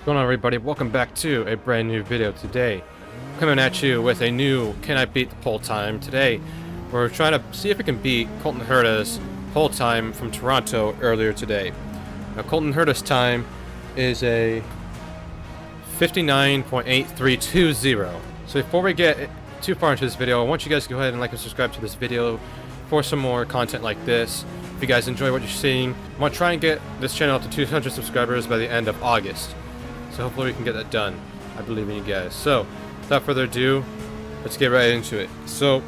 What's going on, everybody? Welcome back to a brand new video. Today coming at you with a new Can I Beat the Pole Time. Today we're trying to see if we can beat Colton Herta's pole time from Toronto earlier today. Now Colton Herta's time is a 59.8320. So before we get too far into this video, I want you guys to go ahead and like and subscribe to this video for some more content like this. If you guys enjoy what you're seeing, I want to try and get this channel up to 200 subscribers by the end of August. So hopefully we can get that done. I believe in you guys. So, without further ado, let's get right into it. So,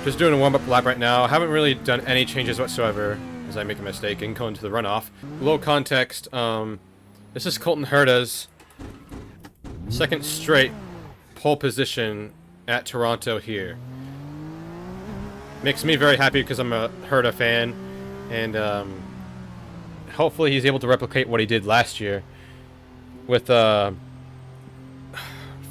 just doing a warm-up lap right now. I haven't really done any changes whatsoever as I make a mistake and go into the runoff. Low context, this is Colton Herta's second straight pole position at Toronto here. Makes me very happy because I'm a Herta fan, and hopefully he's able to replicate what he did last year with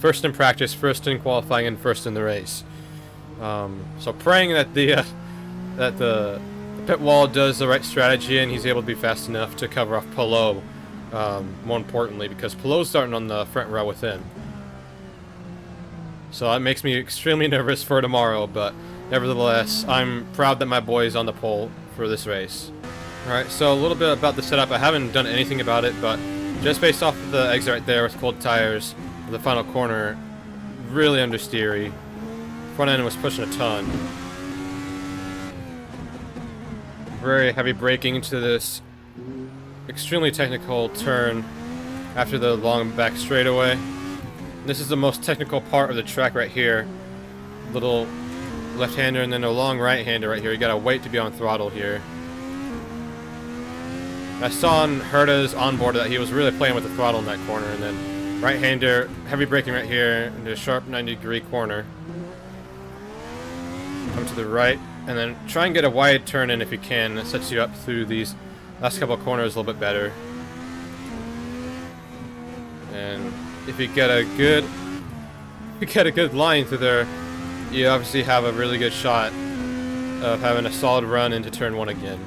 first in practice, first in qualifying, and first in the race. So praying that the pit wall does the right strategy and he's able to be fast enough to cover off Pelot, more importantly, because Pelot's starting on the front row with him. So that makes me extremely nervous for tomorrow, but nevertheless, I'm proud that my boy is on the pole for this race. Alright, so a little bit about the setup. I haven't done anything about it, but just based off of the exit right there with cold tires, the final corner, really understeery. Front end was pushing a ton. Very heavy braking into this extremely technical turn after the long back straightaway. This is the most technical part of the track right here. Little left-hander and then a long right-hander right here. You gotta wait to be on throttle here. I saw on Herta's onboard that he was really playing with the throttle in that corner, and then right-hander, heavy braking right here into a sharp 90-degree corner. Come to the right, and then try and get a wide turn in if you can. That sets you up through these last couple of corners a little bit better. And if you get a good, line through there, you obviously have a really good shot of having a solid run into turn one again.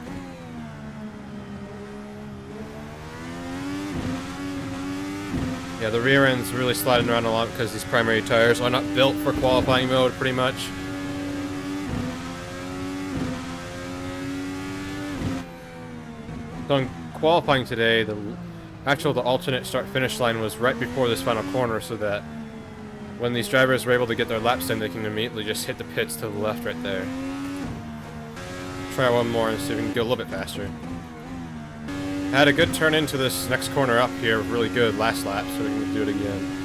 Yeah, the rear end's really sliding around a lot because these primary tires are not built for qualifying mode, pretty much. So in qualifying today, the alternate start-finish line was right before this final corner, so that when these drivers were able to get their laps in, they can immediately just hit the pits to the left right there. Try one more and see if we can go a little bit faster. Had a good turn into this next corner up here, really good last lap, so we can do it again.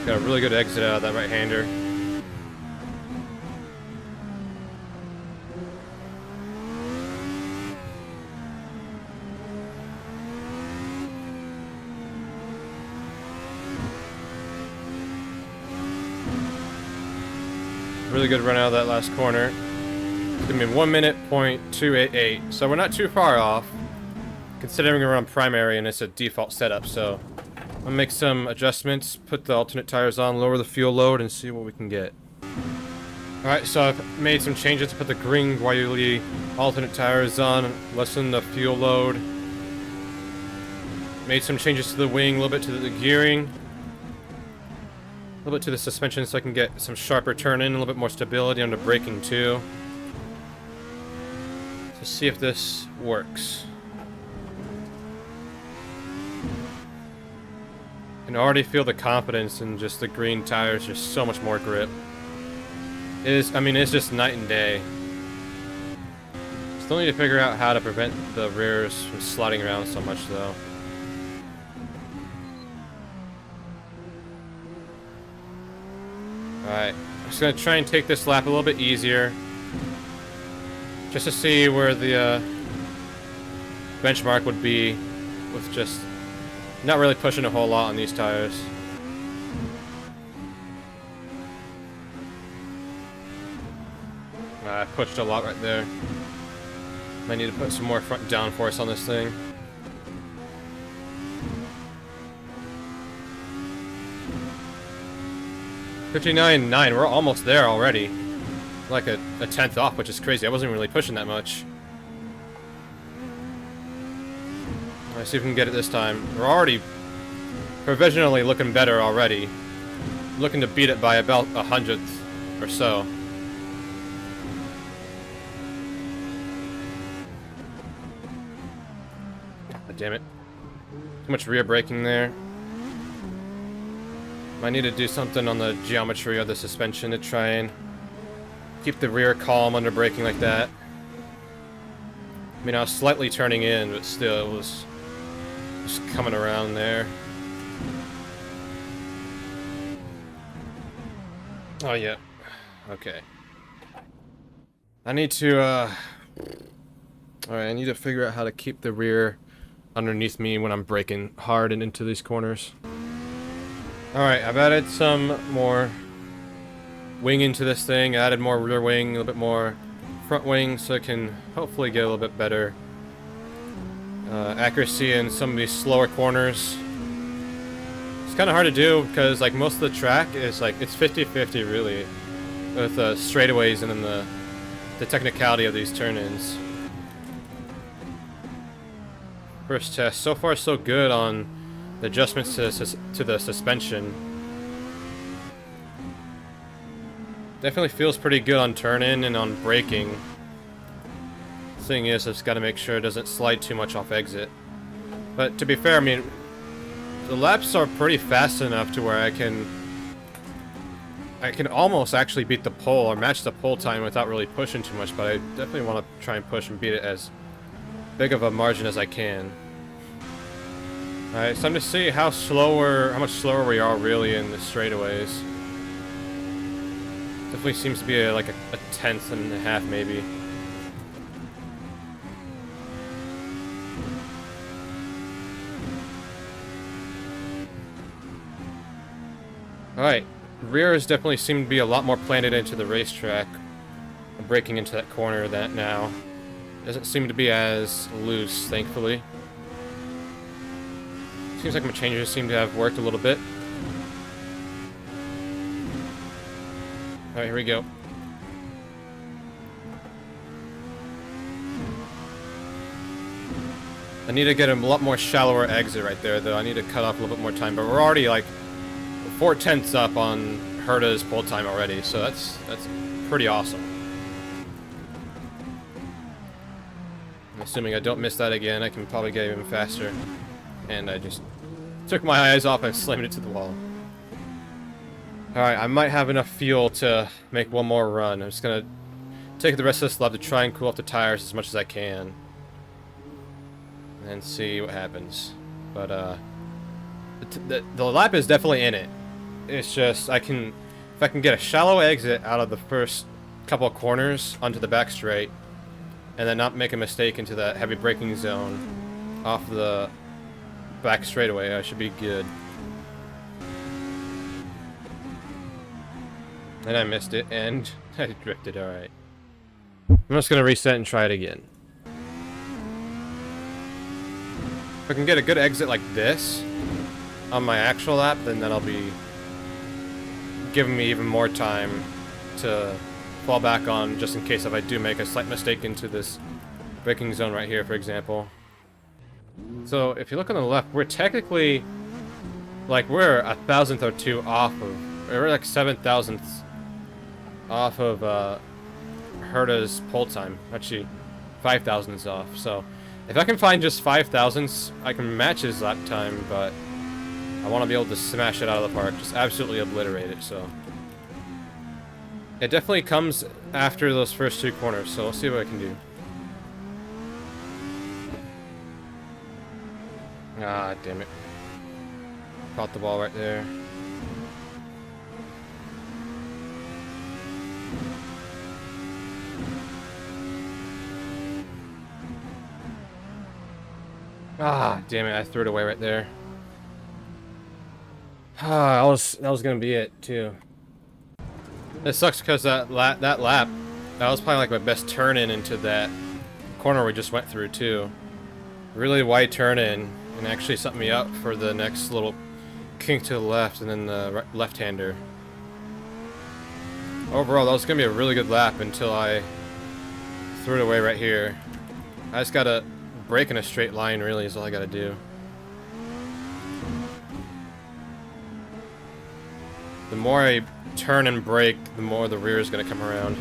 Got a really good exit out of that right-hander. Really good run out of that last corner. It's gonna be 1 minute .288, so we're not too far off, considering we're on primary and it's a default setup. So I'm gonna make some adjustments, put the alternate tires on, lower the fuel load, and see what we can get. Alright, so I've made some changes to put the green Wiley alternate tires on, lessen the fuel load. Made some changes to the wing, a little bit to the gearing. A little bit to the suspension so I can get some sharper turn in, a little bit more stability on the braking too. So see if this works. I can already feel the confidence in just the green tires, just so much more grip. It's just night and day. Still need to figure out how to prevent the rears from sliding around so much though. Alright, I'm just going to try and take this lap a little bit easier, just to see where the benchmark would be with just not really pushing a whole lot on these tires. I pushed a lot right there. Might need to put some more front downforce on this thing. $59.9, we're almost there already. Like a tenth off, which is crazy. I wasn't really pushing that much. Let's see if we can get it this time. We're already provisionally looking better already. Looking to beat it by about 100th or so. God damn it. Too much rear braking there. Might need to do something on the geometry of the suspension to try and keep the rear calm under braking like that. I mean, I was slightly turning in, but still, it was just coming around there. Oh, yeah. Okay. I need to, Alright, I need to figure out how to keep the rear underneath me when I'm braking hard and into these corners. Alright, I've added some more wing into this thing, added more rear wing, a little bit more front wing, so I can hopefully get a little bit better accuracy in some of these slower corners. It's kind of hard to do because like most of the track is like it's 50-50 really with straightaways and then the technicality of these turn-ins. First test, so far so good on the adjustments to the suspension. Definitely feels pretty good on turn-in and on braking. Thing is, I've just got to make sure it doesn't slide too much off exit. But to be fair, I mean, the laps are pretty fast enough to where I can almost actually beat the pole or match the pole time without really pushing too much. But I definitely want to try and push and beat it as big of a margin as I can. Alright, so I'm to see how much slower we are really in the straightaways. Definitely seems to be like a tenth and a half maybe. Alright, rears definitely seem to be a lot more planted into the racetrack. I'm breaking into that corner that now. Doesn't seem to be as loose, thankfully. Seems like my changes seem to have worked a little bit. Alright, here we go. I need to get a lot more shallower exit right there, though. I need to cut off a little bit more time, but we're already like 4/10ths up on Herta's pole time already, so that's pretty awesome. I'm assuming I don't miss that again, I can probably get even faster. And I just took my eyes off and slammed it to the wall. Alright, I might have enough fuel to make one more run. I'm just gonna take the rest of this lap to try and cool off the tires as much as I can. And see what happens. But, the lap is definitely in it. It's just, if I can get a shallow exit out of the first couple of corners onto the back straight, and then not make a mistake into that heavy braking zone off the back straightaway, I should be good. And I missed it, and I drifted, alright. I'm just gonna reset and try it again. If I can get a good exit like this on my actual lap, then that'll be giving me even more time to fall back on, just in case if I do make a slight mistake into this braking zone right here, for example. So, if you look on the left, we're technically, like, we're a thousandth or two off of, we're like 7,000ths off of Herta's pole time. Actually, 5,000ths off. So, if I can find just 5,000ths, I can match his lap time, but I want to be able to smash it out of the park, just absolutely obliterate it, so. It definitely comes after those first two corners, so let's see what I can do. Ah, damn it. Caught the ball right there. Ah, damn it, I threw it away right there. Ah, that was gonna be it, too. It sucks because that lap, that was probably like my best turn-in into that corner we just went through too. Really wide turn in, and actually set me up for the next little kink to the left and then the left-hander. Overall, that was going to be a really good lap until I threw it away right here. I just got to brake in a straight line, really, is all I got to do. The more I turn and brake, the more the rear is going to come around.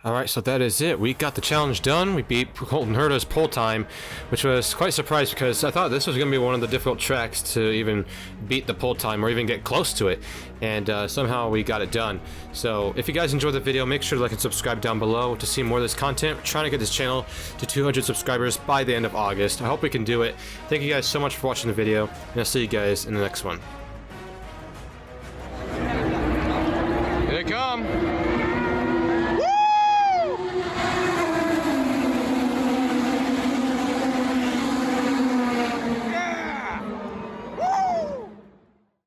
Alright, so that is it. We got the challenge done. We beat Colton Herta's pole time, which was quite surprised because I thought this was going to be one of the difficult tracks to even beat the pole time or even get close to it. And somehow we got it done. So if you guys enjoyed the video, make sure to like and subscribe down below to see more of this content. We're trying to get this channel to 200 subscribers by the end of August. I hope we can do it. Thank you guys so much for watching the video, and I'll see you guys in the next one. Here they come!